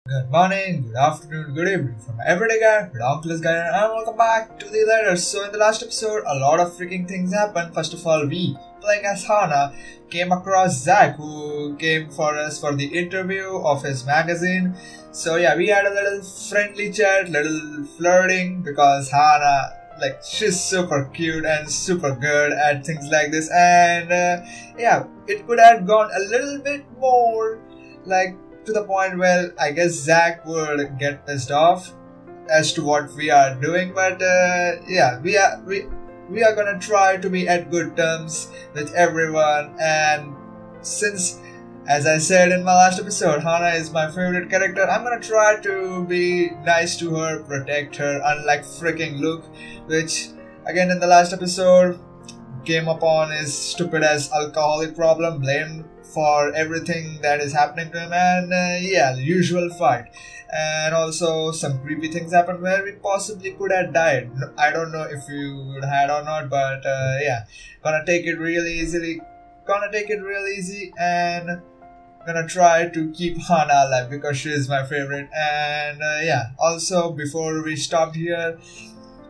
Good morning, good afternoon, good evening from my everyday guy, ridiculous guy, and welcome back to the letters. So, in the last episode, a lot of freaking things happened. First of all, we, playing as Hana, came across Zach, who came for us for the interview of his magazine. So, yeah, we had a little friendly chat, little flirting, because Hana, like, she's super cute and super good at things like this, and yeah, it could have gone a little bit more, like, to the point where I guess Zach would get pissed off as to what we are doing. But yeah, we are gonna try to be at good terms with everyone. And since, as I said in my last episode, Hana is my favorite character, I'm gonna try to be nice to her, protect her, unlike freaking Luke, which again in the last episode came upon his stupid as alcoholic problem, blamed for everything that is happening to him, and yeah, the usual fight. And also some creepy things happened where we possibly could have died. I don't know if you would had or not, but yeah, gonna take it real easily. Gonna take it real easy and gonna try to keep Hana alive because she is my favorite. And yeah, also before we stopped here,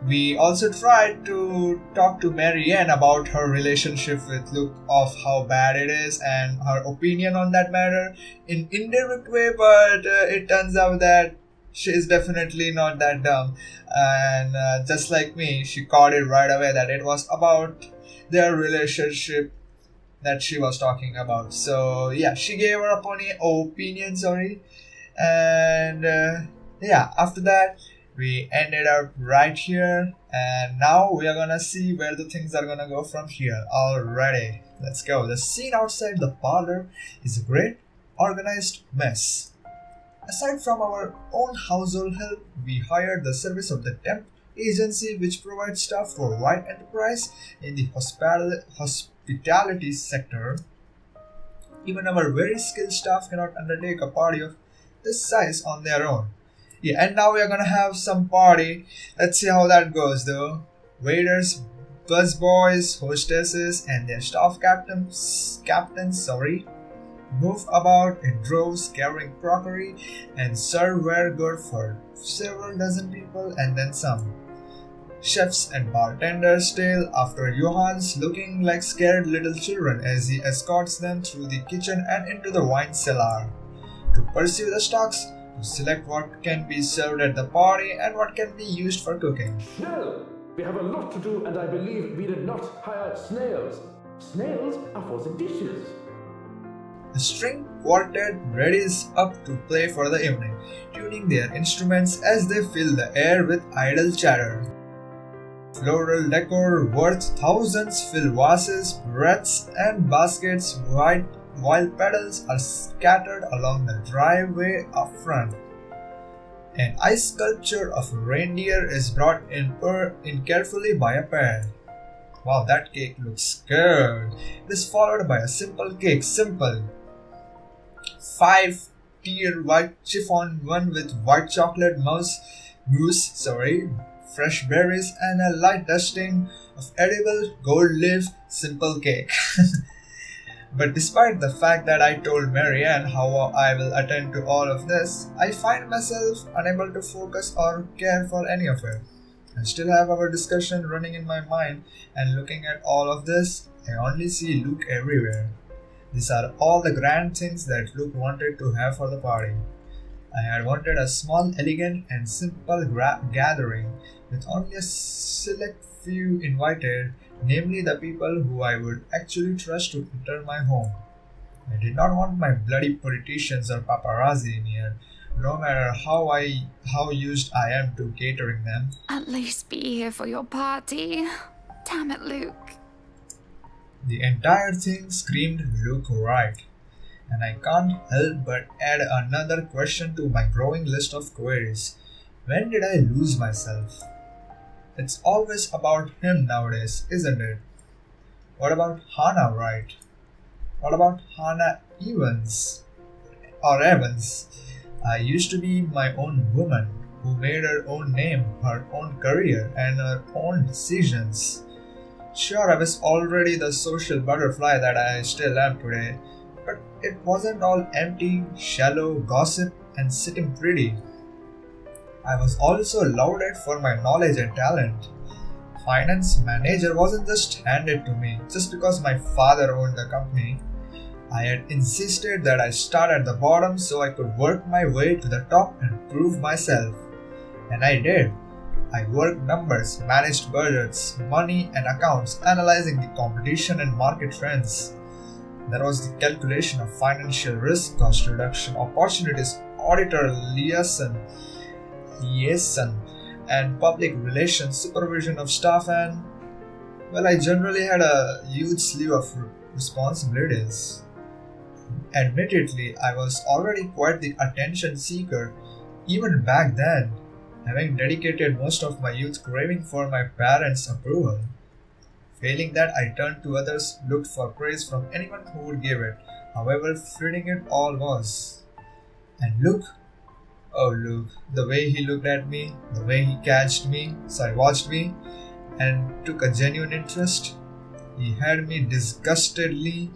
we also tried to talk to Marianne about her relationship with Luke, of how bad it is and her opinion on that matter in indirect way, but it turns out that she is definitely not that dumb, and just like me, she caught it right away that it was about their relationship that she was talking about. So yeah, she gave her opinion, sorry, and yeah, after that we ended up right here, and now we are gonna see where the things are gonna go from here. Alrighty, let's go. The scene outside the parlor is a great organized mess. Aside from our own household help, we hired the service of the temp agency which provides staff for White Enterprise in the hospitality sector. Even our very skilled staff cannot undertake a party of this size on their own. Yeah, and now we are gonna have some party. Let's see how that goes though. Waiters, busboys, hostesses, and their staff captains, move about in droves carrying crockery and serve ware good for several dozen people and then some. Chefs and bartenders tail after Johannes, looking like scared little children as he escorts them through the kitchen and into the wine cellar. To pursue the stocks, to select what can be served at the party and what can be used for cooking. No! We have a lot to do, and I believe we did not hire snails. Snails are for the dishes. The string quartet readies up to play for the evening, tuning their instruments as they fill the air with idle chatter. Floral decor worth thousands fill vases, wreaths, and baskets while petals are scattered along the driveway up front. An ice sculpture of a reindeer is brought in carefully by a pair. Wow, that cake looks good. It is followed by a simple cake, 5-tier white chiffon one with white chocolate mousse, fresh berries, and a light dusting of edible gold leaf simple cake. But despite the fact that I told Marianne how I will attend to all of this, I find myself unable to focus or care for any of it. I still have our discussion running in my mind, and looking at all of this, I only see Luke everywhere. These are all the grand things that Luke wanted to have for the party. I had wanted a small, elegant, and simple gathering with only a select few invited, namely the people who I would actually trust to enter my home. I did not want my bloody politicians or paparazzi near, no matter how used I am to catering them. At least be here for your party. Damn it, Luke. The entire thing screamed Luke right, and I can't help but add another question to my growing list of queries. When did I lose myself? It's always about him nowadays, isn't it? What about Hana, right? What about Hana Evans? I used to be my own woman who made her own name, her own career, and her own decisions. Sure, I was already the social butterfly that I still am today, but it wasn't all empty, shallow gossip and sitting pretty. I was also lauded for my knowledge and talent. Finance manager wasn't just handed to me just because my father owned the company. I had insisted that I start at the bottom so I could work my way to the top and prove myself. And I did. I worked numbers, managed budgets, money and accounts, analyzing the competition and market trends. There was the calculation of financial risk, cost reduction, opportunities, auditor liaison, and public relations, supervision of staff, and well, I generally had a huge slew of responsibilities. Admittedly, I was already quite the attention seeker even back then, having dedicated most of my youth craving for my parents' approval. Failing that, I turned to others, looked for praise from anyone who would give it, however fleeting it all was. And look, oh look, the way he looked at me, the way he watched me, and took a genuine interest. He had me disgustedly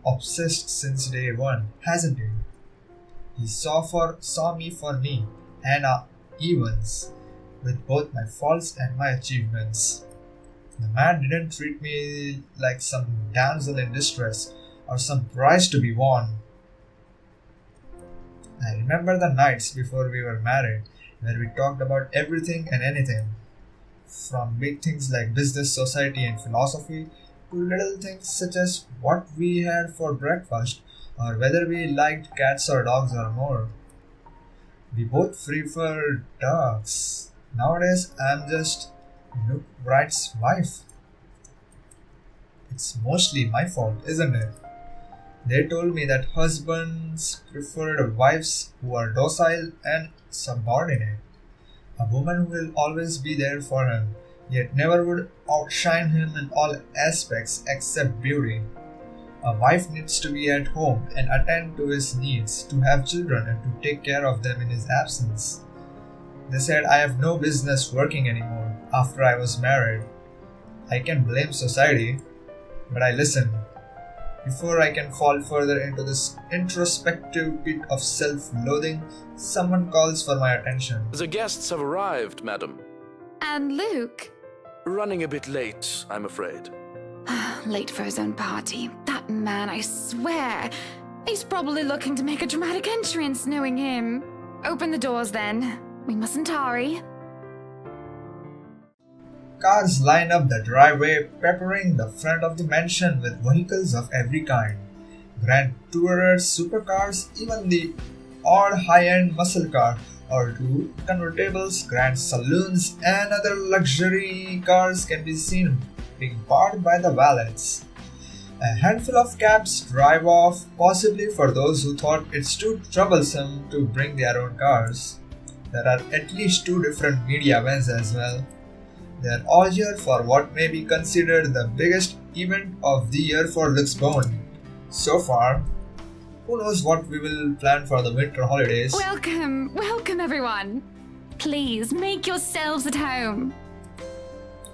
obsessed since day one, hasn't he? He saw me for me, Hannah Evans, with both my faults and my achievements. The man didn't treat me like some damsel in distress or some prize to be won. I remember the nights before we were married where we talked about everything and anything, from big things like business, society, and philosophy to little things such as what we had for breakfast or whether we liked cats or dogs or more. We both prefer dogs. Nowadays, I'm just Nook Bright's wife. It's mostly my fault, isn't it? They told me that husbands preferred wives who are docile and subordinate. A woman who will always be there for him, yet never would outshine him in all aspects except beauty. A wife needs to be at home and attend to his needs, to have children and to take care of them in his absence. They said I have no business working anymore after I was married. I can blame society, but I listened. Before I can fall further into this introspective pit of self-loathing, someone calls for my attention. The guests have arrived, madam. And Luke? Running a bit late, I'm afraid. Late for his own party. That man, I swear. He's probably looking to make a dramatic entrance, knowing him. Open the doors then. We mustn't tarry. Cars line up the driveway, peppering the front of the mansion with vehicles of every kind. Grand tourers, supercars, even the odd high-end muscle car or two, convertibles, grand saloons, and other luxury cars can be seen being parked by the valets. A handful of cabs drive off, possibly for those who thought it's too troublesome to bring their own cars. There are at least 2 different media events as well. They are all here for what may be considered the biggest event of the year for Lisbon. So far, who knows what we will plan for the winter holidays. Welcome everyone. Please make yourselves at home.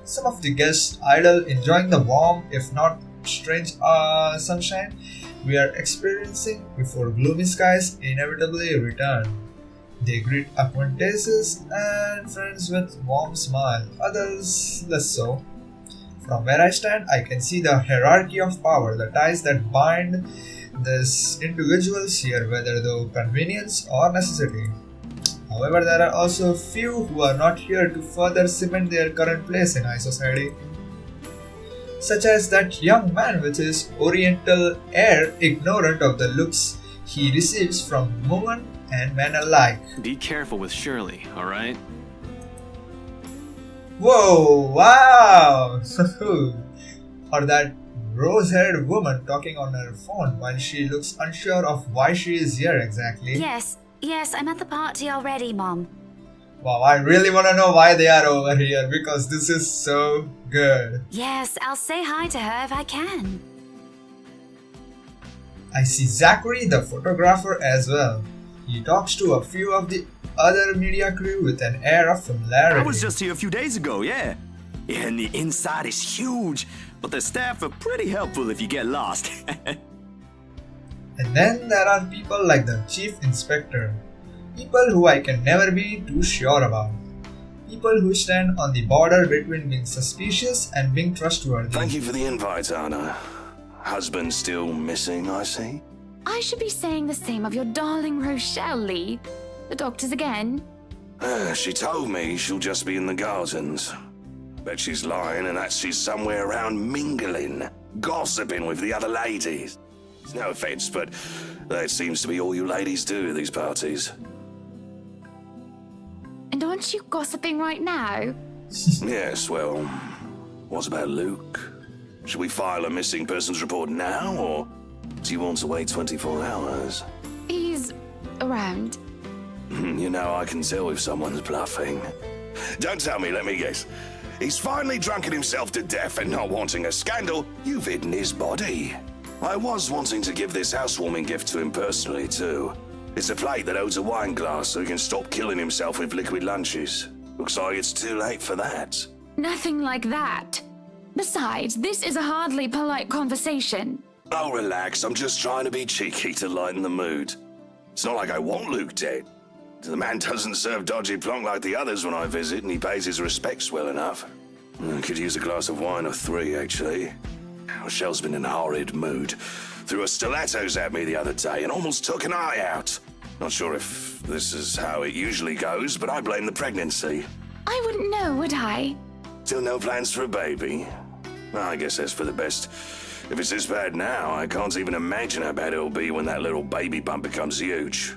Some of the guests idle, enjoying the warm, if not strange sunshine we are experiencing before gloomy skies inevitably return. They greet acquaintances and friends with warm smile, others less so. From where I stand, I can see the hierarchy of power, the ties that bind these individuals here, whether through convenience or necessity. However, there are also few who are not here to further cement their current place in high society, such as that young man with his oriental air, ignorant of the looks he receives from women and men alike. Be careful with Shirley, alright? Whoa, wow! Or that rose-haired woman talking on her phone while she looks unsure of why she is here exactly. Yes, I'm at the party already, Mom. Wow, I really want to know why they are over here because this is so good. Yes, I'll say hi to her if I can. I see Zachary, the photographer, as well. He talks to a few of the other media crew with an air of familiarity. I was just here a few days ago, yeah. And the inside is huge, but the staff are pretty helpful if you get lost. And then there are people like the chief inspector. People who I can never be too sure about. People who stand on the border between being suspicious and being trustworthy. Thank you for the invite, Anna. Husband still missing, I see? I should be saying the same of your darling Rochelle, Lee. The doctors again? She told me she'll just be in the gardens. Bet she's lying and that she's somewhere around mingling, gossiping with the other ladies. No offense, but that seems to be all you ladies do at these parties. And aren't you gossiping right now? Yes, well, what about Luke? Should we file a missing persons report now, or do you want to wait 24 hours? He's around. You know, I can tell if someone's bluffing. Don't tell me, let me guess. He's finally drunken himself to death and not wanting a scandal, you've hidden his body. I was wanting to give this housewarming gift to him personally, too. It's a plate that holds a wine glass so he can stop killing himself with liquid lunches. Looks like it's too late for that. Nothing like that. Besides, this is a hardly polite conversation. Oh, relax. I'm just trying to be cheeky to lighten the mood. It's not like I want Luke dead. The man doesn't serve dodgy plonk like the others when I visit, and he pays his respects well enough. I could use a glass of wine or 3, actually. Rochelle's been in a horrid mood. Threw her stilettos at me the other day and almost took an eye out. Not sure if this is how it usually goes, but I blame the pregnancy. I wouldn't know, would I? Still no plans for a baby? Well, I guess that's for the best. If it's this bad now, I can't even imagine how bad it'll be when that little baby bump becomes huge.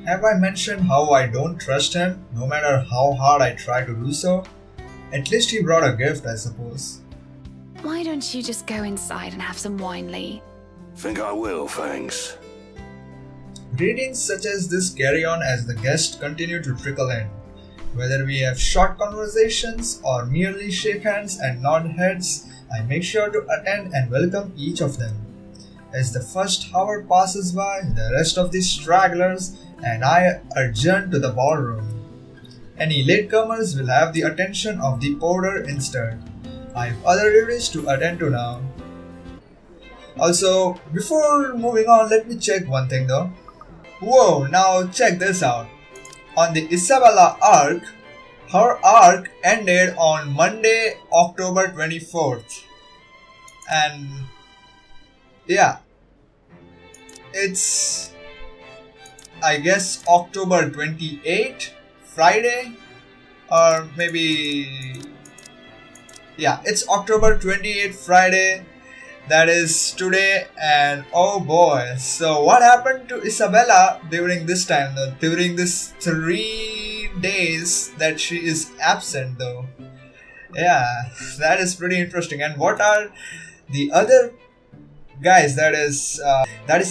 Have I mentioned how I don't trust him, no matter how hard I try to do so? At least he brought a gift, I suppose. Why don't you just go inside and have some wine, Lee? Think I will, thanks. Greetings such as this carry on as the guests continue to trickle in. Whether we have short conversations or merely shake hands and nod heads, I make sure to attend and welcome each of them. As the first hour passes by, the rest of the stragglers and I adjourn to the ballroom. Any latecomers will have the attention of the porter instead. I have other duties to attend to now. Also, before moving on, let me check one thing though. Whoa, now check this out. On the Isabella arc, her arc ended on Monday, October 24th. And yeah, it's I guess October 28th, Friday, or maybe yeah, it's October 28th, Friday. That is today, and oh boy, so what happened to Isabella during this time though? During this 3 days that she is absent though? Yeah, that is pretty interesting. And what are the other guys, that is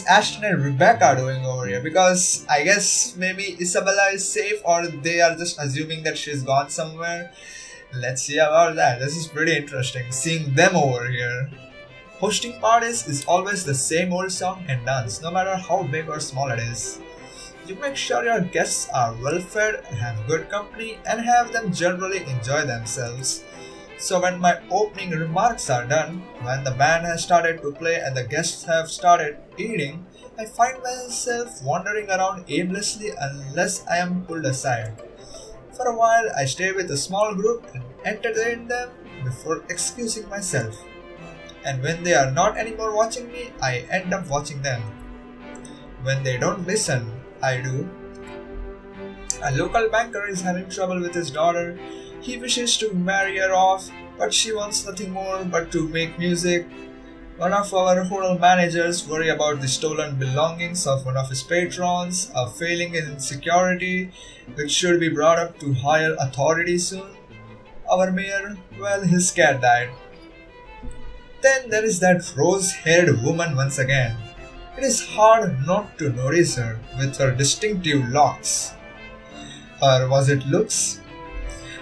Ashton and Rebecca doing over here? Because I guess maybe Isabella is safe, or they are just assuming that she's gone somewhere. Let's see about that. This is pretty interesting, seeing them over here. Hosting parties is always the same old song and dance, no matter how big or small it is. You make sure your guests are well fed, have good company, and have them generally enjoy themselves. So when my opening remarks are done, when the band has started to play and the guests have started eating, I find myself wandering around aimlessly unless I am pulled aside. For a while, I stay with a small group and entertain them before excusing myself. And when they are not anymore watching me, I end up watching them. When they don't listen, I do. A local banker is having trouble with his daughter. He wishes to marry her off, but she wants nothing more but to make music. One of our hotel managers worry about the stolen belongings of one of his patrons, a failing in security, which should be brought up to higher authority soon. Our mayor, well, his cat died. Then there is that rose-haired woman once again. It is hard not to notice her with her distinctive locks. Or was it looks?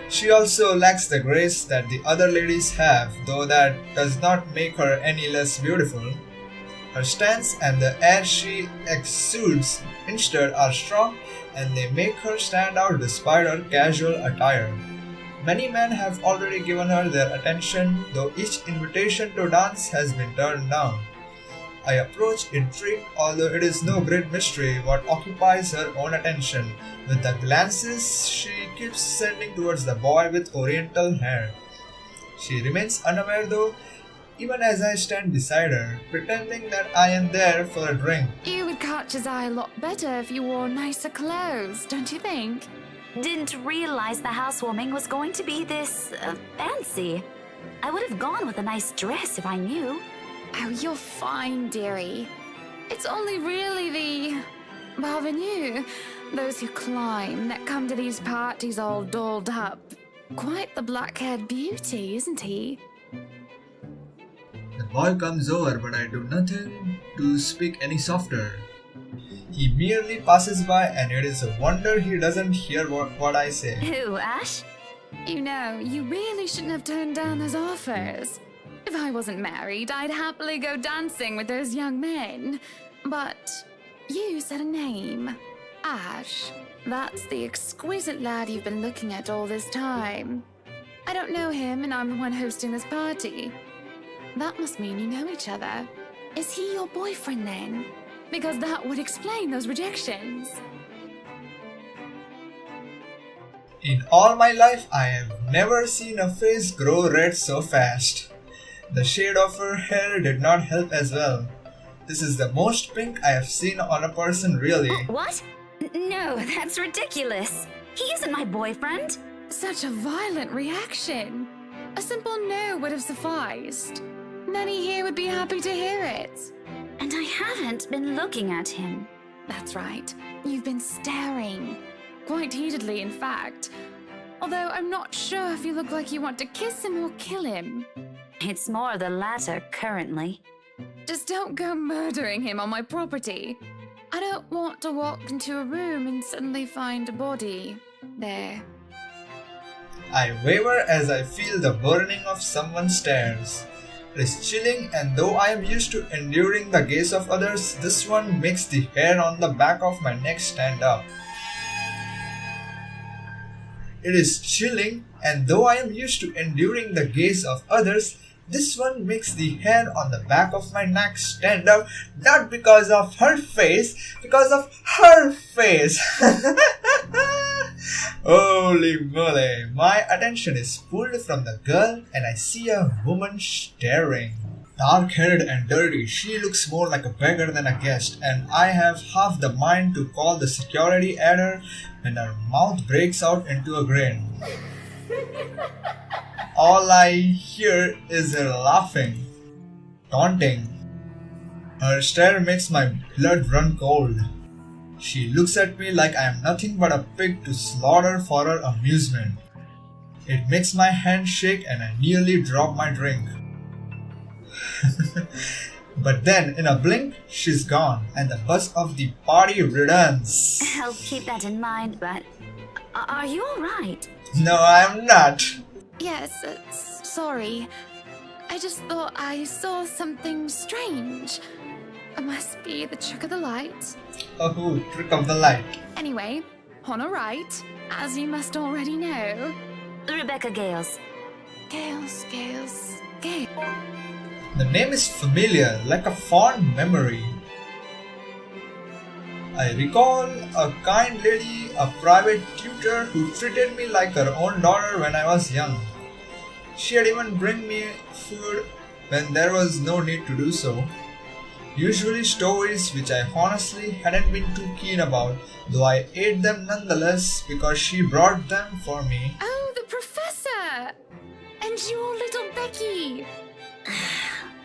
She also lacks the grace that the other ladies have, though that does not make her any less beautiful. Her stance and the air she exudes instead are strong, and they make her stand out despite her casual attire. Many men have already given her their attention, though each invitation to dance has been turned down. I approach intrigued, although it is no great mystery what occupies her own attention, with the glances she keeps sending towards the boy with oriental hair. She remains unaware though, even as I stand beside her, pretending that I am there for a drink. You would catch his eye a lot better if you wore nicer clothes, don't you think? Didn't realize the housewarming was going to be this fancy. I would have gone with a nice dress if I knew. Oh, you're fine, dearie. It's only really the parvenus, those who climb, that come to these parties all dolled up. Quite the black-haired beauty, isn't he? The boy comes over, but I do nothing to speak any softer. He merely passes by, and it is a wonder he doesn't hear what I say. Who, Ash? You know, you really shouldn't have turned down those offers. If I wasn't married, I'd happily go dancing with those young men. But you said a name. Ash. That's the exquisite lad you've been looking at all this time. I don't know him, and I'm the one hosting this party. That must mean you know each other. Is he your boyfriend then? Because that would explain those rejections. In all my life, I have never seen a face grow red so fast. The shade of her hair did not help as well. This is the most pink I have seen on a person, really. What? No, that's ridiculous. He isn't my boyfriend. Such a violent reaction. A simple no would have sufficed. Many here would be happy to hear it. And I haven't been looking at him. That's right. You've been staring. Quite heatedly, in fact. Although I'm not sure if you look like you want to kiss him or kill him. It's more the latter currently. Just don't go murdering him on my property. I don't want to walk into a room and suddenly find a body there. I waver as I feel the burning of someone's stares. It is chilling, and though I am used to enduring the gaze of others, this one makes the hair on the back of my neck stand up. It is chilling, and though I am used to enduring the gaze of others, this one makes the hair on the back of my neck stand up, not because of her face, because of her face. Holy moly, my attention is pulled from the girl and I see a woman staring. Dark-haired and dirty, she looks more like a beggar than a guest, and I have half the mind to call the security at her when her mouth breaks out into a grin. All I hear is her laughing, taunting. Her stare makes my blood run cold. She looks at me like I am nothing but a pig to slaughter for her amusement. It makes my hand shake and I nearly drop my drink. But then, in a blink, she's gone and the buzz of the party returns. I'll keep that in mind, but are you alright? No, I'm not. Yes, sorry. I just thought I saw something strange. It must be the trick of the light. Oh, trick of the light. Anyway, on a right, as you must already know. Rebecca Gales. Gales. The name is familiar, like a fond memory. I recall a kind lady, a private tutor who treated me like her own daughter when I was young. She had even bring me food when there was no need to do so. Usually stories which I honestly hadn't been too keen about, though I ate them nonetheless because she brought them for me. Oh, the professor! And your little Becky!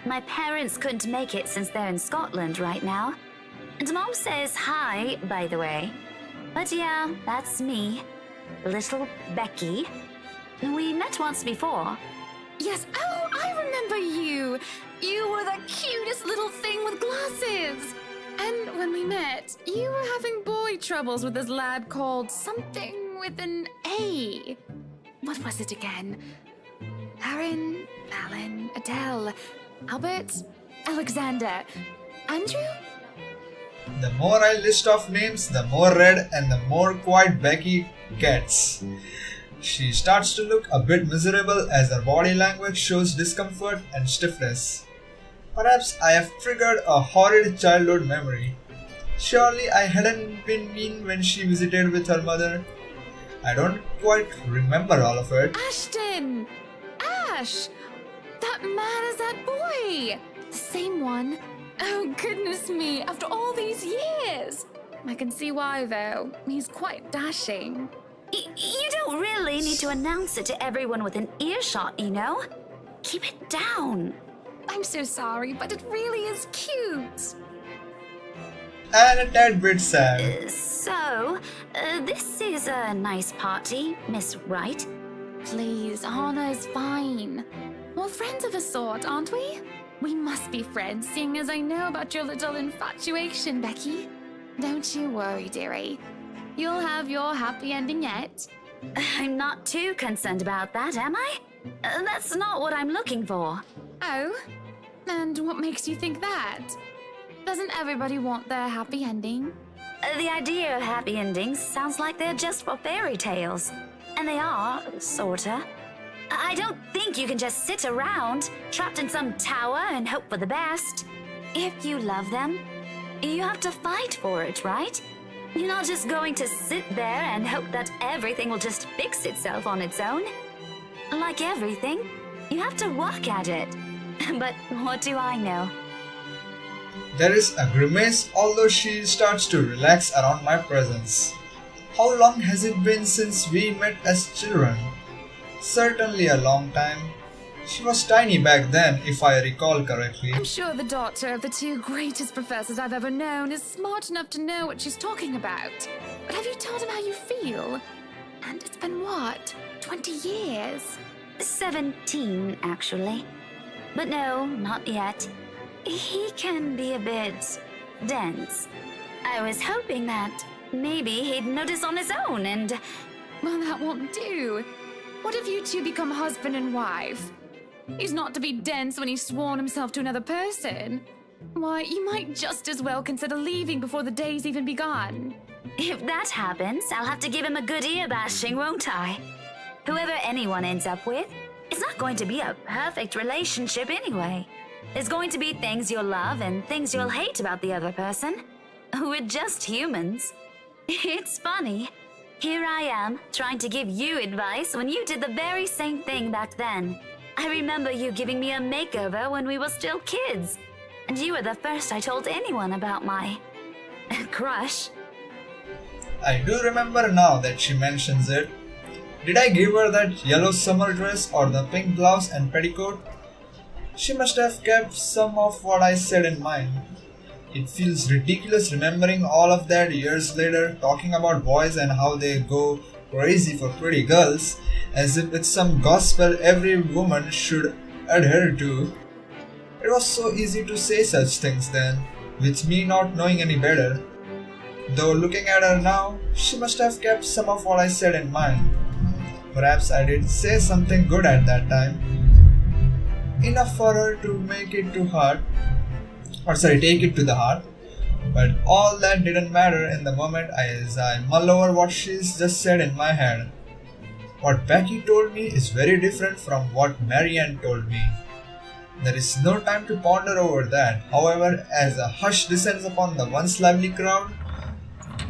My parents couldn't make it since they're in Scotland right now. And Mom says hi, by the way. But yeah, that's me. Little Becky. We met once before. Yes, oh, I remember you! You were the cutest little thing with glasses! And when we met, you were having boy troubles with this lad called something with an A. What was it again? Aaron, Alan, Adele, Albert, Alexander, Andrew? The more I list off names, the more red and the more quiet Becky gets. She starts to look a bit miserable as her body language shows discomfort and stiffness. Perhaps I have triggered a horrid childhood memory. Surely I hadn't been mean when she visited with her mother. I don't quite remember all of it. Ashton! Ash! That man is that boy! The same one. Oh, goodness me, after all these years! I can see why, though. He's quite dashing. You don't really need to announce it to everyone within earshot, you know? Keep it down. I'm so sorry, but it really is cute. And a tad bit sad. So, this is a nice party, Miss Wright. Please, Hannah is fine. We're friends of a sort, aren't we? We must be friends, seeing as I know about your little infatuation, Becky. Don't you worry, dearie. You'll have your happy ending yet. I'm not too concerned about that, am I? That's not what I'm looking for. Oh? And what makes you think that? Doesn't everybody want their happy ending? The idea of happy endings sounds like they're just for fairy tales. And they are, sorta. I don't think you can just sit around, trapped in some tower and hope for the best. If you love them, you have to fight for it, right? You're not just going to sit there and hope that everything will just fix itself on its own. Like everything, you have to work at it. But what do I know? There is a grimace, although she starts to relax around my presence. How long has it been since we met as children? Certainly a long time. She was tiny back then, if I recall correctly. I'm sure the daughter of the two greatest professors I've ever known is smart enough to know what she's talking about. But have you told him how you feel? And it's been what, 20 years? 17, actually. But no, not yet. He can be a bit dense. I was hoping that maybe he'd notice on his own and... Well, that won't do. What if you two become husband and wife? He's not to be dense when he's sworn himself to another person. Why, you might just as well consider leaving before the day's even begun. If that happens, I'll have to give him a good ear bashing, won't I? Whoever anyone ends up with, it's not going to be a perfect relationship anyway. There's going to be things you'll love and things you'll hate about the other person. We're just humans. It's funny. Here I am, trying to give you advice when you did the very same thing back then. I remember you giving me a makeover when we were still kids. And you were the first I told anyone about my... crush. I do remember now that she mentions it. Did I give her that yellow summer dress or the pink blouse and petticoat? She must have kept some of what I said in mind. It feels ridiculous remembering all of that years later, talking about boys and how they go crazy for pretty girls, as if it's some gospel every woman should adhere to. It was so easy to say such things then, with me not knowing any better. Though looking at her now, she must have kept some of what I said in mind. Perhaps I did say something good at that time. Enough for her to take it to the heart. But all that didn't matter in the moment as I mull over what she's just said in my head. What Becky told me is very different from what Marianne told me. There is no time to ponder over that. However, as a hush descends upon the once lively crowd,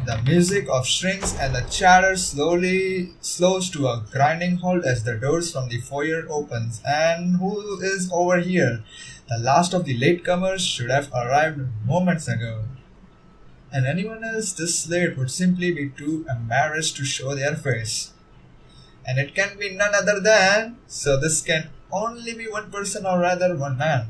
the music of strings and the chatter slowly slows to a grinding halt as the doors from the foyer opens. And who is over here? The last of the latecomers should have arrived moments ago. And anyone else this late would simply be too embarrassed to show their face. And it can be none other than, so this can only be one person, or rather one man.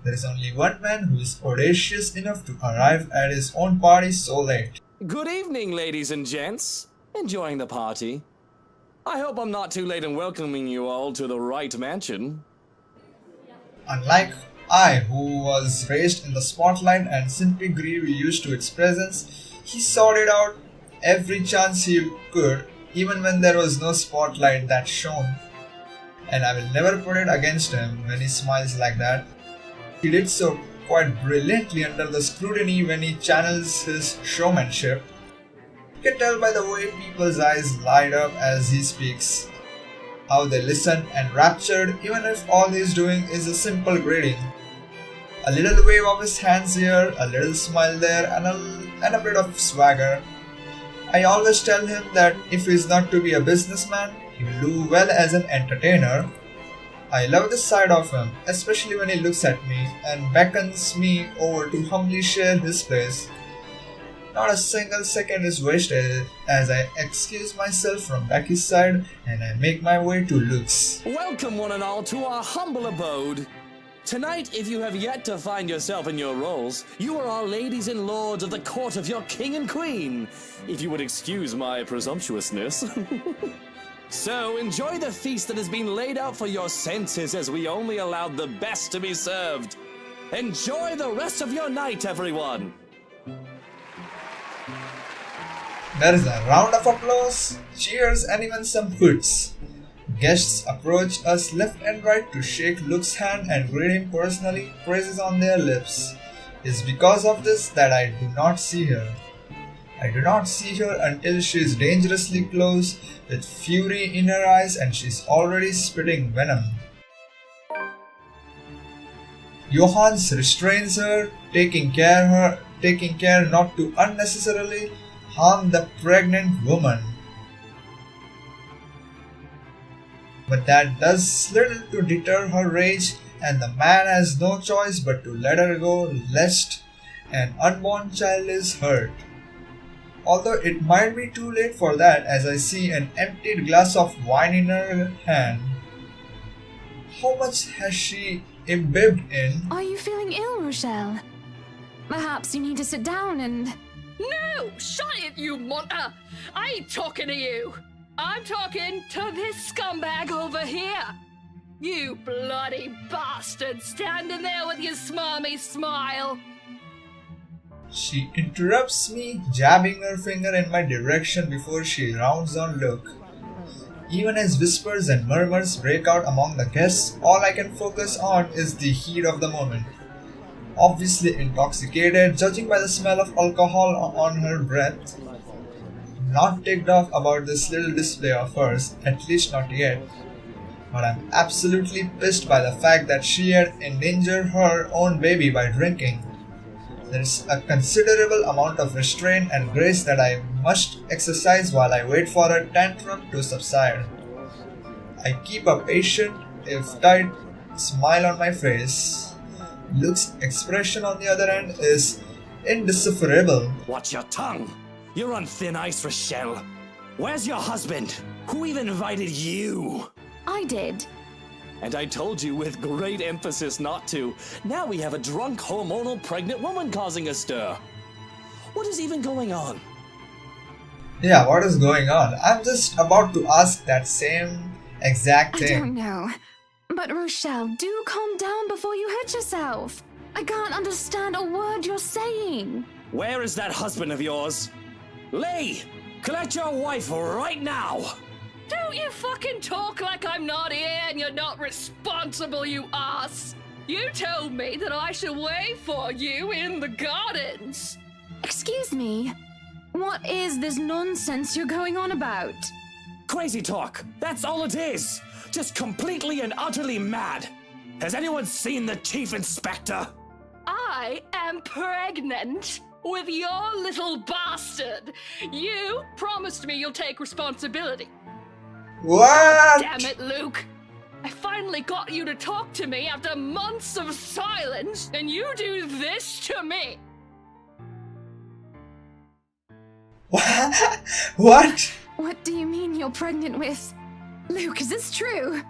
There is only one man who is audacious enough to arrive at his own party so late. Good evening, ladies and gents. Enjoying the party? I hope I'm not too late in welcoming you all to the right mansion. Unlike I, who was raised in the spotlight and simply grew used to its presence, he sought it out every chance he could, even when there was no spotlight that shone. And I will never put it against him when he smiles like that. He did so quite brilliantly under the scrutiny when he channels his showmanship. You can tell by the way people's eyes light up as he speaks, how they listen enraptured even if all he's doing is a simple greeting. A little wave of his hands here, a little smile there, and a bit of swagger. I always tell him that if he's not to be a businessman, he will do well as an entertainer. I love this side of him, especially when he looks at me and beckons me over to humbly share his place. Not a single second is wasted as I excuse myself from Becky's side and I make my way to Luke's. Welcome, one and all, to our humble abode. Tonight, if you have yet to find yourself in your roles, you are our ladies and lords of the court of your king and queen, if you would excuse my presumptuousness. So, enjoy the feast that has been laid out for your senses as we only allowed the best to be served. Enjoy the rest of your night, everyone! There is a round of applause, cheers, and even some hoots. Guests approach us left and right to shake Luke's hand and greet him personally, praises on their lips. It's because of this that I do not see her. I do not see her until she is dangerously close, with fury in her eyes, and she's already spitting venom. Johannes restrains her, taking care not to unnecessarily harm the pregnant woman. But that does little to deter her rage, and the man has no choice but to let her go lest an unborn child is hurt. Although it might be too late for that as I see an emptied glass of wine in her hand. How much has she imbibed in? Are you feeling ill, Rochelle? Perhaps you need to sit down and... No! Shut it, you munter! I ain't talking to you! I'm talking to this scumbag over here! You bloody bastard standing there with your smarmy smile! She interrupts me, jabbing her finger in my direction before she rounds on Luke. Even as whispers and murmurs break out among the guests, all I can focus on is the heat of the moment. Obviously intoxicated, judging by the smell of alcohol on her breath. Not ticked off about this little display of hers, at least not yet. But I'm absolutely pissed by the fact that she had endangered her own baby by drinking. There's a considerable amount of restraint and grace that I must exercise while I wait for her tantrum to subside. I keep a patient, if tight, smile on my face. Luke's expression on the other end is indecipherable. Watch your tongue! You're on thin ice, Rochelle. Where's your husband? Who even invited you? I did. And I told you with great emphasis not to. Now we have a drunk, hormonal, pregnant woman causing a stir. What is even going on? Yeah, what is going on? I'm just about to ask that same exact thing. I don't know. But Rochelle, do calm down before you hurt yourself. I can't understand a word you're saying. Where is that husband of yours? Lee! Collect your wife right now! Don't you fucking talk like I'm not here and you're not responsible, you ass! You told me that I should wait for you in the gardens! Excuse me? What is this nonsense you're going on about? Crazy talk! That's all it is! Just completely and utterly mad! Has anyone seen the Chief Inspector? I am pregnant with your little bastard! You promised me you'll take responsibility. What? Damn it, Luke! I finally got you to talk to me after months of silence, and you do this to me! What? What do you mean you're pregnant with? Luke, is this true?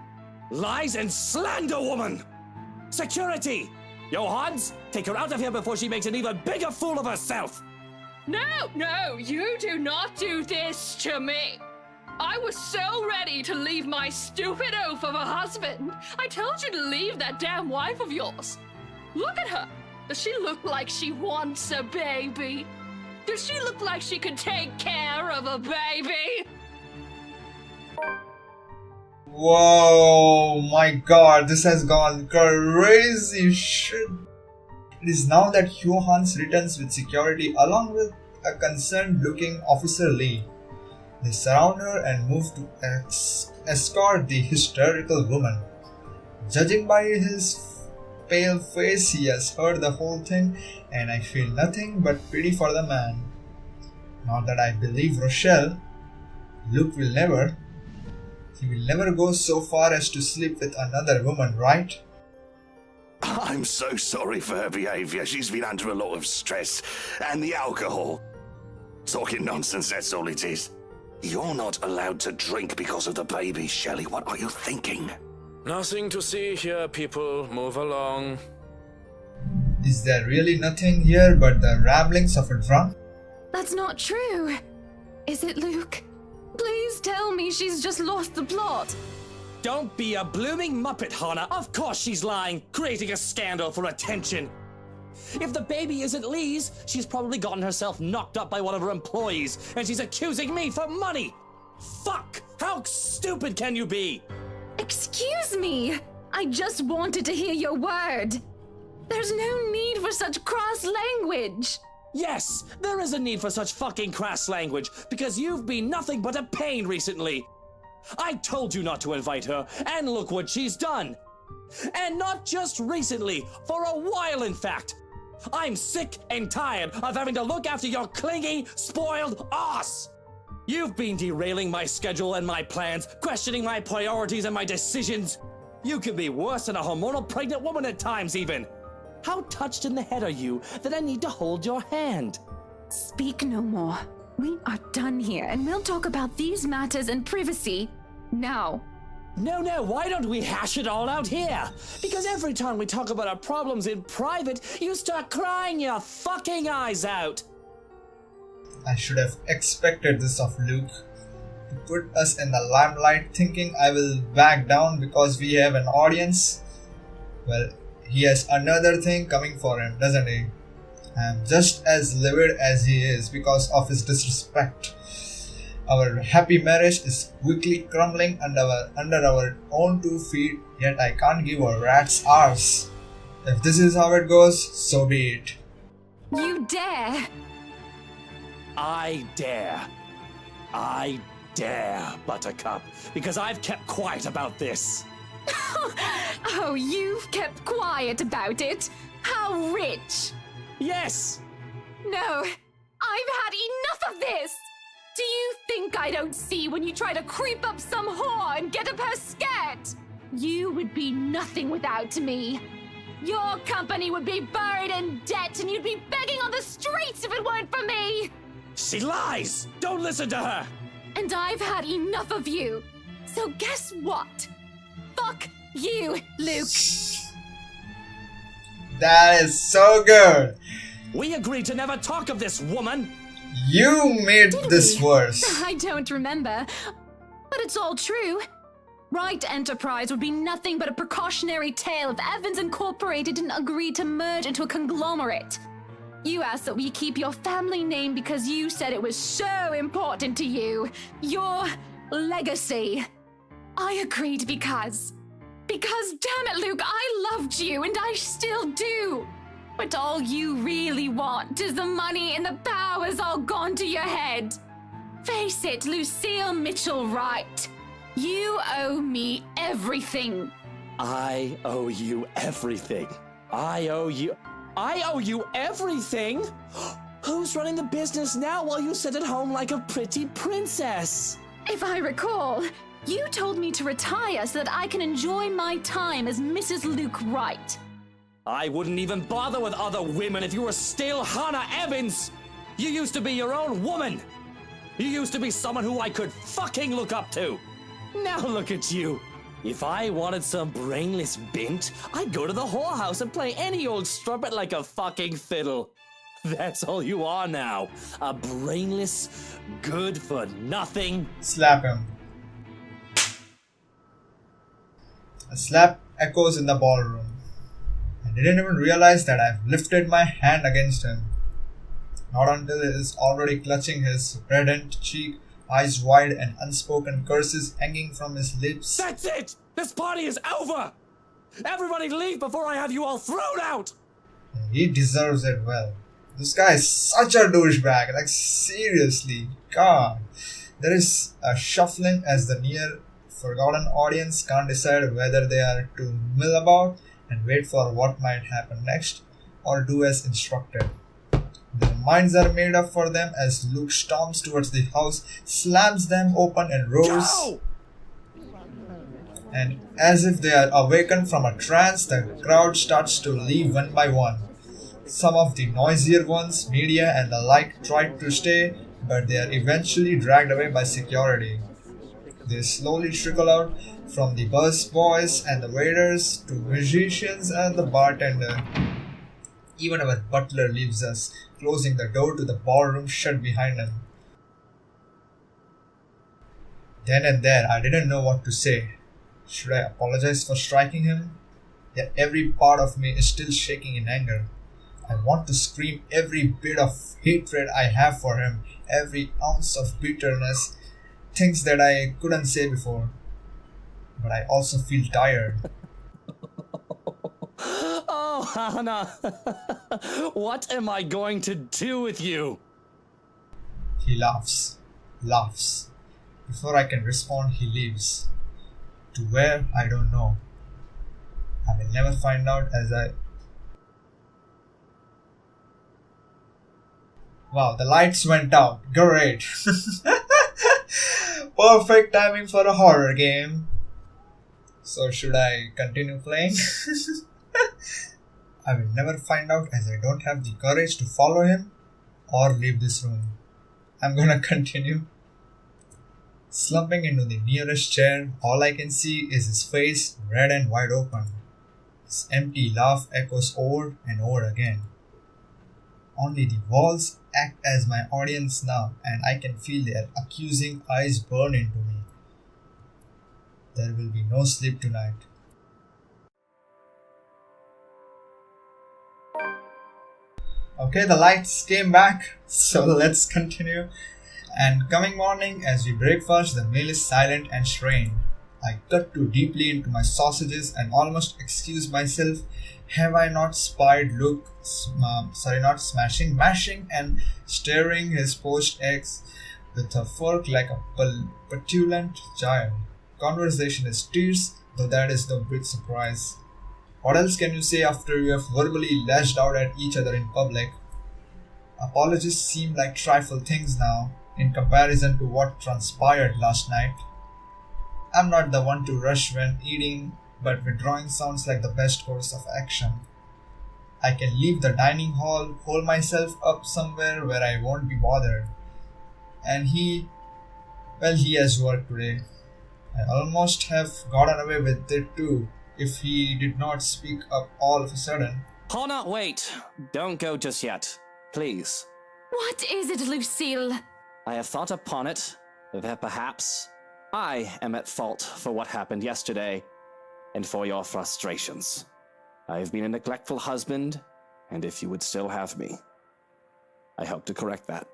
Lies and slander, woman! Security! Johannes, take her out of here before she makes an even bigger fool of herself! No, you do not do this to me! I was so ready to leave my stupid oaf of a husband. I told you to leave that damn wife of yours. Look at her. Does she look like she wants a baby? Does she look like she could take care of a baby? Whoa, my god, this has gone crazy shit. It is now that Johannes returns with security along with a concerned looking Officer Lee. They surround her and move to escort the hysterical woman. Judging by his pale face, he has heard the whole thing, and I feel nothing but pity for the man. Not that I believe Rochelle. Luke will never. He will never go so far as to sleep with another woman, right? I'm so sorry for her behaviour. She's been under a lot of stress. And the alcohol. Talking nonsense, that's all it is. You're not allowed to drink because of the baby, Shelley. What are you thinking? Nothing to see here, people. Move along. Is there really nothing here but the ramblings of a drunk? That's not true. Is it, Luke? Please tell me she's just lost the plot. Don't be a blooming muppet, Hannah. Of course she's lying, creating a scandal for attention. If the baby isn't Lee's, she's probably gotten herself knocked up by one of her employees, and she's accusing me for money. Fuck! How stupid can you be? Excuse me. I just wanted to hear your word. There's no need for such crass language. Yes, there is a need for such fucking crass language, because you've been nothing but a pain recently. I told you not to invite her, and look what she's done. And not just recently, for a while in fact. I'm sick and tired of having to look after your clingy, spoiled ass. You've been derailing my schedule and my plans, questioning my priorities and my decisions. You can be worse than a hormonal pregnant woman at times even. How touched in the head are you that I need to hold your hand? Speak no more. We are done here, and we'll talk about these matters in privacy now. No, why don't we hash it all out here? Because every time we talk about our problems in private, you start crying your fucking eyes out. I should have expected this of Luke. To put us in the limelight thinking I will back down because we have an audience. Well, he has another thing coming for him, doesn't he? I am just as livid as he is because of his disrespect. Our happy marriage is quickly crumbling under our own 2 feet, yet I can't give a rat's arse. If this is how it goes, so be it. You dare! I dare. I dare, Buttercup, because I've kept quiet about this. Oh, you've kept quiet about it? How rich! Yes! No, I've had enough of this! Do you think I don't see when you try to creep up some whore and get up her skirt? You would be nothing without me. Your company would be buried in debt and you'd be begging on the streets if it weren't for me! She lies! Don't listen to her! And I've had enough of you. So guess what? Fuck you, Luke. That is so good. We agreed to never talk of this, woman. You made this worse. I don't remember, but it's all true. Wright Enterprise would be nothing but a precautionary tale if Evans Incorporated didn't agree to merge into a conglomerate. You asked that we keep your family name because you said it was so important to you. Your legacy. I agreed because, damn it, Luke, I loved you and I still do. But all you really want is the money and the power's all gone to your head. Face it, Lucille Mitchell Wright. You owe me everything. I owe you everything. I owe you everything? Who's running the business now while you sit at home like a pretty princess? If I recall, you told me to retire so that I can enjoy my time as Mrs. Luke Wright. I wouldn't even bother with other women if you were still Hannah Evans. You used to be your own woman. You used to be someone who I could fucking look up to. Now look at you. If I wanted some brainless bint, I'd go to the whorehouse and play any old strumpet like a fucking fiddle. That's all you are now. A brainless, good-for-nothing... Slap him. A slap echoes in the ballroom. I didn't even realize that I've lifted my hand against him. Not until he is already clutching his reddened cheek, eyes wide and unspoken curses hanging from his lips. That's it! This party is over! Everybody leave before I have you all thrown out! He deserves it well. This guy is such a douchebag, like seriously, God. There is a shuffling as the near forgotten audience can't decide whether they are to mill about and wait for what might happen next, or do as instructed. Their minds are made up for them as Luke storms towards the house, slams them open and roars. Go! And as if they are awakened from a trance, the crowd starts to leave one by one. Some of the noisier ones, media and the like, try to stay, but they are eventually dragged away by security. They slowly trickle out from the bus boys and the waiters to musicians and the bartender. Even our butler leaves us, closing the door to the ballroom shut behind him. Then and there, I didn't know what to say. Should I apologize for striking him? Yet every part of me is still shaking in anger. I want to scream every bit of hatred I have for him, every ounce of bitterness, things that I couldn't say before. But I also feel tired. Oh, Hannah! What am I going to do with you? He laughs. Before I can respond, he leaves. To where, I don't know. I will never find out as I... Wow, the lights went out. Great. Perfect timing for a horror game. So should I continue playing? I will never find out as I don't have the courage to follow him or leave this room. I'm gonna continue. Slumping into the nearest chair, all I can see is his face, red and wide open. His empty laugh echoes over and over again. Only the walls act as my audience now, and I can feel their accusing eyes burn into me. There will be no sleep tonight. Okay, the lights came back, so let's continue. And coming morning, as we breakfast, the meal is silent and strained. I cut too deeply into my sausages and almost excuse myself. Have I not spied Luke, mashing and stirring his poached eggs with a fork like a petulant child? Conversation is tears, though that is no big surprise. What else can you say after you have verbally lashed out at each other in public? Apologies seem like trifle things now, in comparison to what transpired last night. I'm not the one to rush when eating, but withdrawing sounds like the best course of action. I can leave the dining hall, hold myself up somewhere where I won't be bothered. And he has work today. I almost have gotten away with it too, if he did not speak up all of a sudden. Hannah, wait! Don't go just yet. Please. What is it, Lucille? I have thought upon it, that perhaps I am at fault for what happened yesterday, and for your frustrations. I have been a neglectful husband, and if you would still have me, I hope to correct that.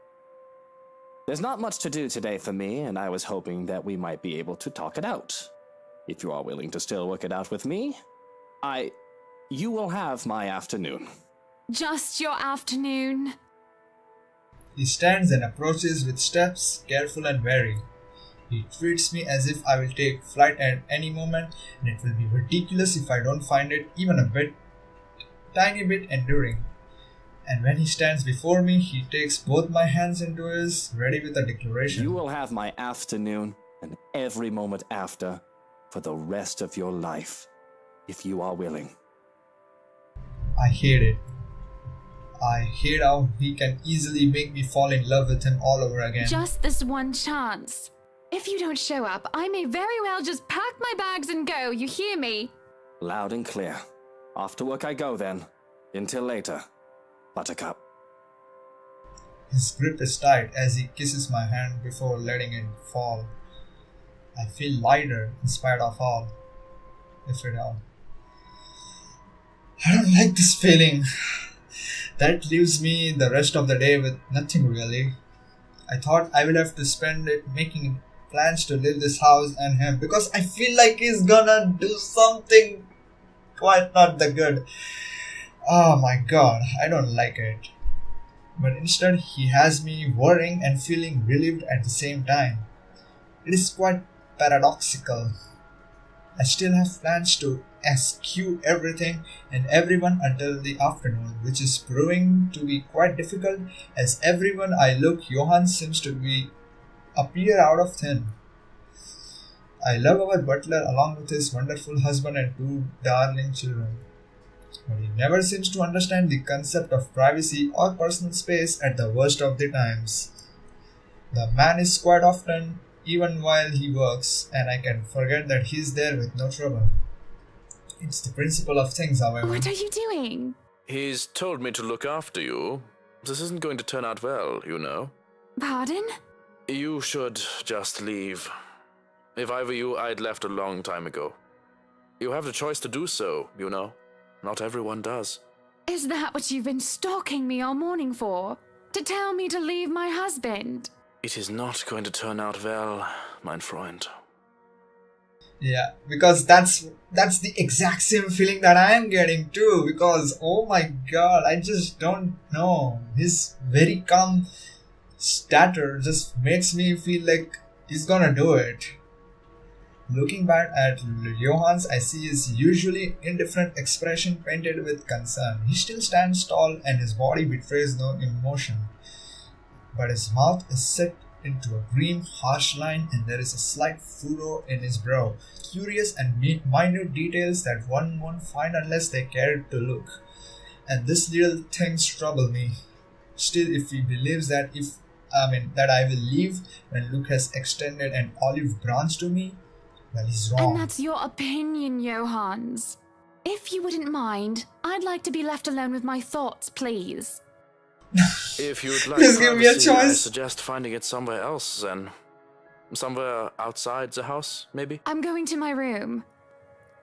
There's not much to do today for me, and I was hoping that we might be able to talk it out. If you are willing to still work it out with me, you will have my afternoon. Just your afternoon? He stands and approaches with steps, careful and wary. He treats me as if I will take flight at any moment, and it will be ridiculous if I don't find it even a tiny bit enduring. And when he stands before me, he takes both my hands into his, ready with a declaration. You will have my afternoon and every moment after for the rest of your life, if you are willing. I hate it. I hate how he can easily make me fall in love with him all over again. Just this one chance. If you don't show up, I may very well just pack my bags and go, you hear me? Loud and clear. Off to work I go then. Until later, Buttercup. His grip is tight as he kisses my hand before letting it fall. I feel lighter in spite of all. If at all. I don't like this feeling. That leaves me the rest of the day with nothing really. I thought I would have to spend it making plans to leave this house and him, because I feel like he's gonna do something quite not that good. Oh my god, I don't like it. But instead he has me worrying and feeling relieved at the same time. It is quite paradoxical. I still have plans to eschew everything and everyone until the afternoon, which is proving to be quite difficult as everyone I look Johann seems to be appear out of thin. I love our butler along with his wonderful husband and two darling children. But he never seems to understand the concept of privacy or personal space at the worst of the times. The man is quite often even while he works, and I can forget that he's there with no trouble. It's the principle of things, however. What are you doing? He's told me to look after you. This isn't going to turn out well, you know. Pardon? You should just leave. If I were you, I'd left a long time ago. You have the choice to do so, you know. Not everyone does. Is that what you've been stalking me all morning for? To tell me to leave my husband? It is not going to turn out well, mein Freund. Yeah, because that's the exact same feeling that I am getting too. Because oh my god, I just don't know. His very calm stature just makes me feel like he's gonna do it. Looking back at Johann's, I see his usually indifferent expression painted with concern. He still stands tall and his body betrays no emotion. But his mouth is set into a green, harsh line and there is a slight furrow in his brow. Curious and minute details that one won't find unless they care to look. And these little things trouble me. Still, if he believes that that I will leave when Luke has extended an olive branch to me, well, he's wrong. And that's your opinion, Johannes. If you wouldn't mind, I'd like to be left alone with my thoughts, please. If you'd like Please give me a privacy, I choice. suggest finding it somewhere else then. Somewhere outside the house, maybe? I'm going to my room.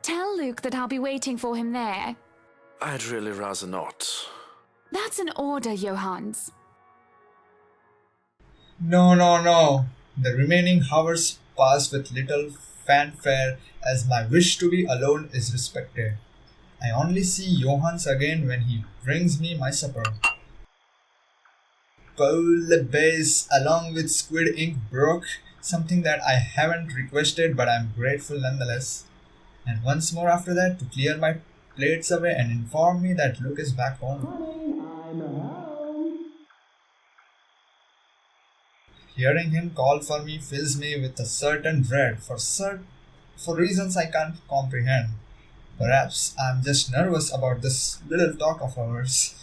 Tell Luke that I'll be waiting for him there. I'd really rather not. That's an order, Johannes. No. The remaining hours pass with little fanfare as my wish to be alone is respected. I only see Johannes again when he brings me my supper. Bouillabaisse along with squid ink broke, something that I haven't requested but I'm grateful nonetheless. And once more after that to clear my plates away and inform me that Luke is back home. I'm home. Hearing him call for me fills me with a certain dread for reasons I can't comprehend. Perhaps I'm just nervous about this little talk of ours.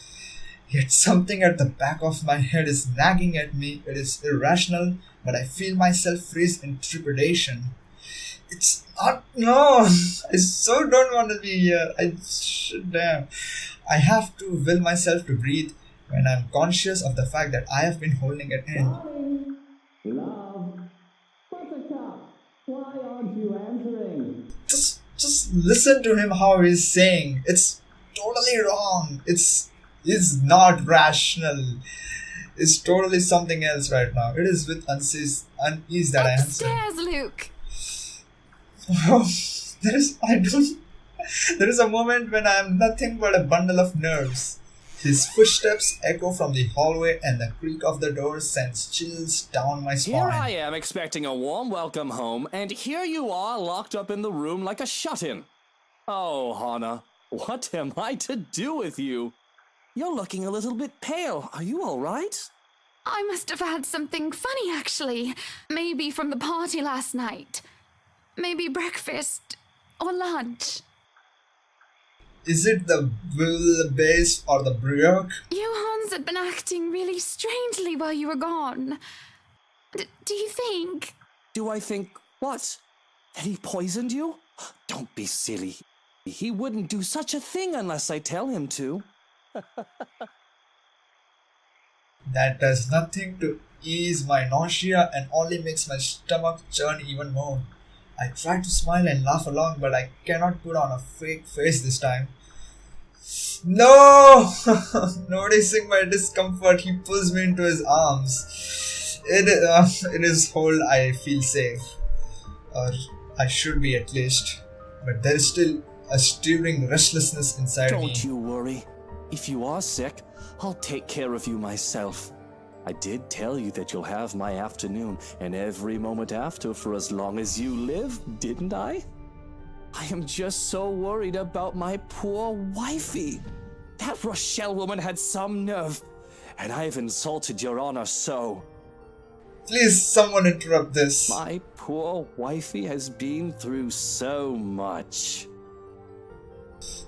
Yet something at the back of my head is nagging at me. It is irrational, but I feel myself freeze in trepidation. It's not. No! I so don't want to be here. I have to will myself to breathe when I'm conscious of the fact that I have been holding it in. Love. Buttercup, why aren't you answering? Just listen to him how he's saying. It's totally wrong. It's not rational. It's totally something else right now. It is with unease that I answer. Upstairs, Luke. There is a moment when I am nothing but a bundle of nerves. His footsteps echo from the hallway and the creak of the door sends chills down my spine. Here I am expecting a warm welcome home, and here you are locked up in the room like a shut-in. Oh, Hannah, what am I to do with you? You're looking a little bit pale. Are you all right? I must have had something funny, actually. Maybe from the party last night. Maybe breakfast or lunch. Is it the bouillabaisse or the brioche? Johannes had been acting really strangely while you were gone. Do you think? Do I think what? That he poisoned you? Don't be silly. He wouldn't do such a thing unless I tell him to. That does nothing to ease my nausea and only makes my stomach churn even more. I try to smile and laugh along, but I cannot put on a fake face this time. No! Noticing my discomfort, he pulls me into his arms. In his hold, I feel safe. Or I should be at least. But there is still a stirring restlessness inside me. Don't you worry. If you are sick, I'll take care of you myself. I did tell you that you'll have my afternoon and every moment after for as long as you live, didn't I? I am just so worried about my poor wifey. That Rochelle woman had some nerve, and I have insulted your honor so. Please, someone interrupt this. My poor wifey has been through so much.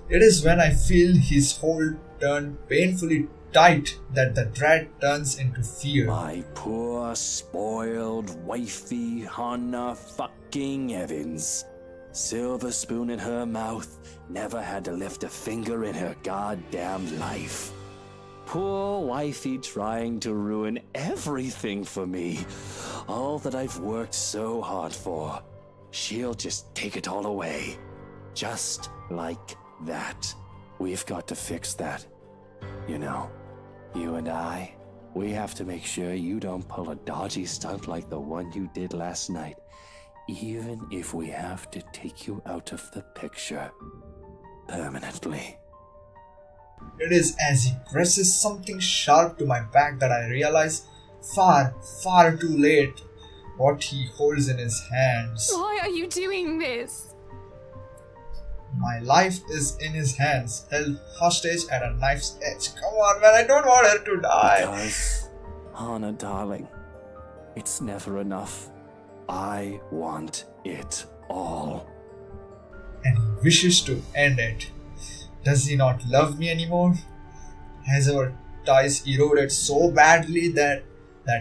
It is when I feel his hold turn painfully tight that the dread turns into fear. My poor spoiled wifey Hannah fucking Evans. Silver spoon in her mouth, never had to lift a finger in her goddamn life. Poor wifey trying to ruin everything for me. All that I've worked so hard for. She'll just take it all away. Just like that. We've got to fix that. You know, you and I, we have to make sure you don't pull a dodgy stunt like the one you did last night. Even if we have to take you out of the picture permanently. It is as he presses something sharp to my back that I realize far, far too late what he holds in his hands. Why are you doing this? My life is in his hands, held hostage at a knife's edge. Come on, man, I don't want her to die. Because, Hannah, darling, it's never enough. I want it all. And he wishes to end it. Does he not love me anymore? Has our ties eroded so badly that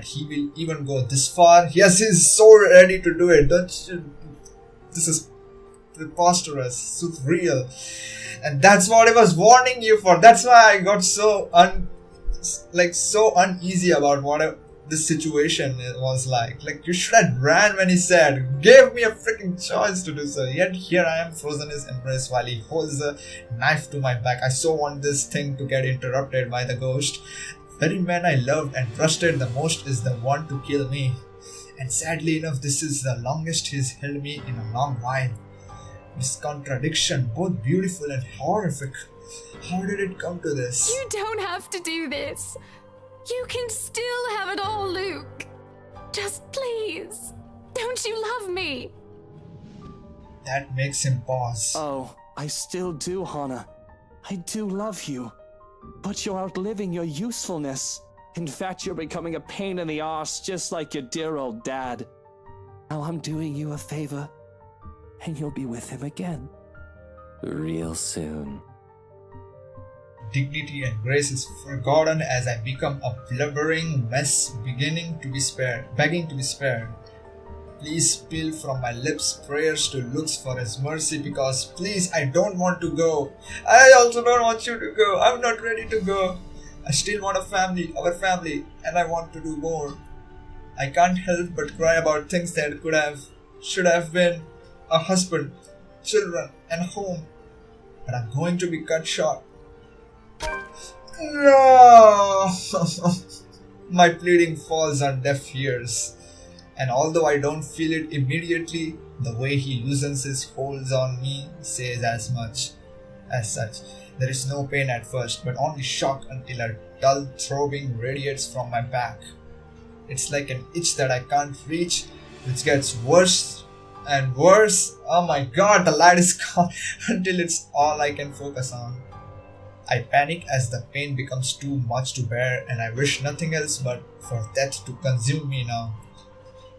he will even go this far? Yes, he's so ready to do it. Don't you? This is preposterous, surreal. And that's what I was warning you for. That's why I got so uneasy about what this situation was like. Like, you should have ran when he said, gave me a freaking choice to do so. Yet here I am frozen in his embrace while he holds a knife to my back. I so want this thing to get interrupted by the ghost. The very man I loved and trusted the most is the one to kill me. And sadly enough, this is the longest he's held me in a long while. This contradiction, both beautiful and horrific. How did it come to this? You don't have to do this. You can still have it all, Luke. Just please. Don't you love me? That makes him pause. Oh, I still do, Hannah. I do love you. But you're outliving your usefulness. In fact, you're becoming a pain in the arse, just like your dear old dad. Now I'm doing you a favor, and you'll be with him again. Real soon. Dignity and grace is forgotten as I become a blubbering mess begging to be spared. Please spill from my lips prayers to Luke's for his mercy, because please, I don't want to go. I also don't want you to go. I'm not ready to go. I still want a family, our family, and I want to do more. I can't help but cry about things that should have been a husband, children, and home. But I'm going to be cut short. No! My pleading falls on deaf ears. And although I don't feel it immediately, the way he loosens his holds on me says as much. As such, there is no pain at first, but only shock until a dull throbbing radiates from my back. It's like an itch that I can't reach, which gets worse and worse. Oh my god, the light is gone until it's all I can focus on. I panic as the pain becomes too much to bear, and I wish nothing else but for death to consume me now.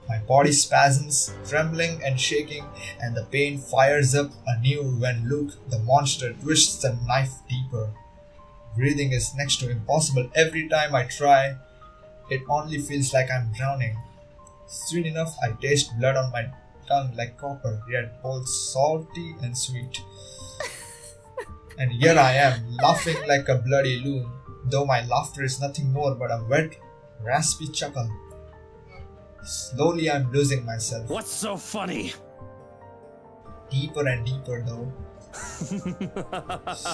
My body spasms, trembling and shaking, and the pain fires up anew when Luke, the monster, twists the knife deeper. Breathing is next to impossible. Every time I try, it only feels like I'm drowning. Soon enough, I taste blood on my tongue like copper, yet both salty and sweet. And here I am, laughing like a bloody loon, though my laughter is nothing more but a wet, raspy chuckle. Slowly I'm losing myself. What's so funny? Deeper and deeper though.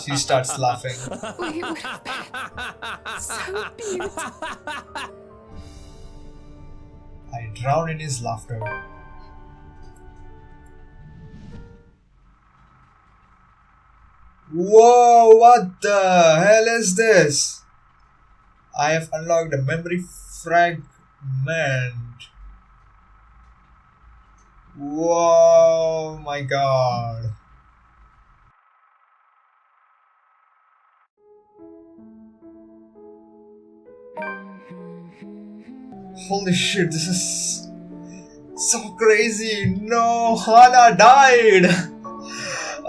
She starts laughing. We would have been so beautiful. I drown in his laughter. Whoa, what the hell is this? I have unlocked a memory fragment. Whoa, my god. Holy shit, this is so crazy. No, Hana died.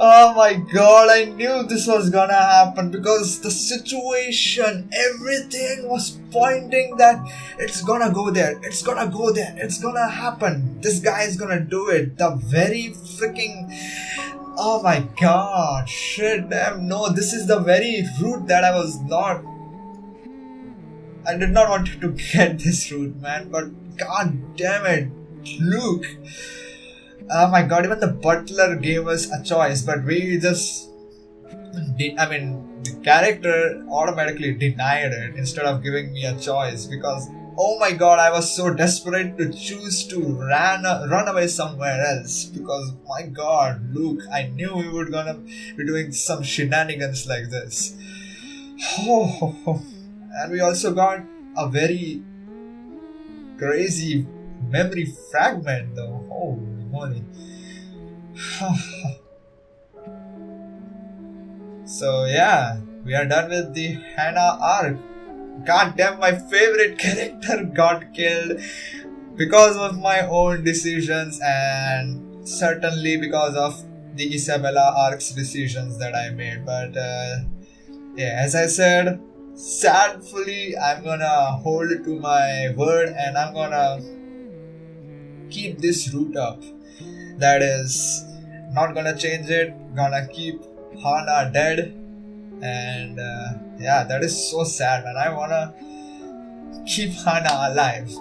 Oh my god, I knew this was gonna happen because the situation, everything was pointing that it's gonna go there, it's gonna go there, it's gonna happen. This guy is gonna do it. The very freaking... Oh my god, shit, damn, no, this is the very route that I did not want to get this route, man, but god damn it, Luke. Oh my god, even the butler gave us a choice, but we just... the character automatically denied it instead of giving me a choice because, oh my god, I was so desperate to choose to run away somewhere else because, my god, Luke, I knew we were gonna be doing some shenanigans like this. And we also got a very crazy memory fragment though. Holy moly. So yeah, we are done with the Hannah arc. God damn, my favorite character got killed because of my own decisions and certainly because of the Isabella arc's decisions that I made. But yeah, as I said, sadly, I'm gonna hold to my word and I'm gonna keep this route up. That is, not gonna change it, gonna keep Hana dead. And yeah, that is so sad, man. I wanna keep Hana alive.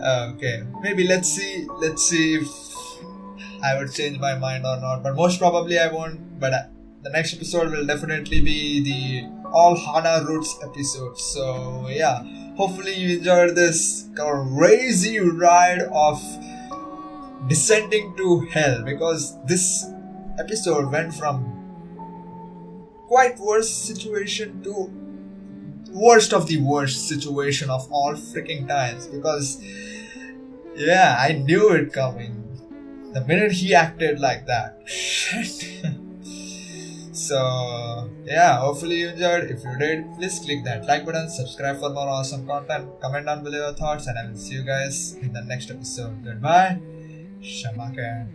Okay, maybe let's see if I would change my mind or not, but most probably I won't. But the next episode will definitely be the all Hana Roots episode. So yeah, hopefully you enjoyed this crazy ride of descending to hell, because this episode went from quite worst situation to worst of the worst situation of all freaking times, because yeah, I knew it coming the minute he acted like that. Shit. So yeah, hopefully you enjoyed. If you did, please click that like button, subscribe for more awesome content, comment down below your thoughts, and I will see you guys in the next episode. Goodbye. Shamaka.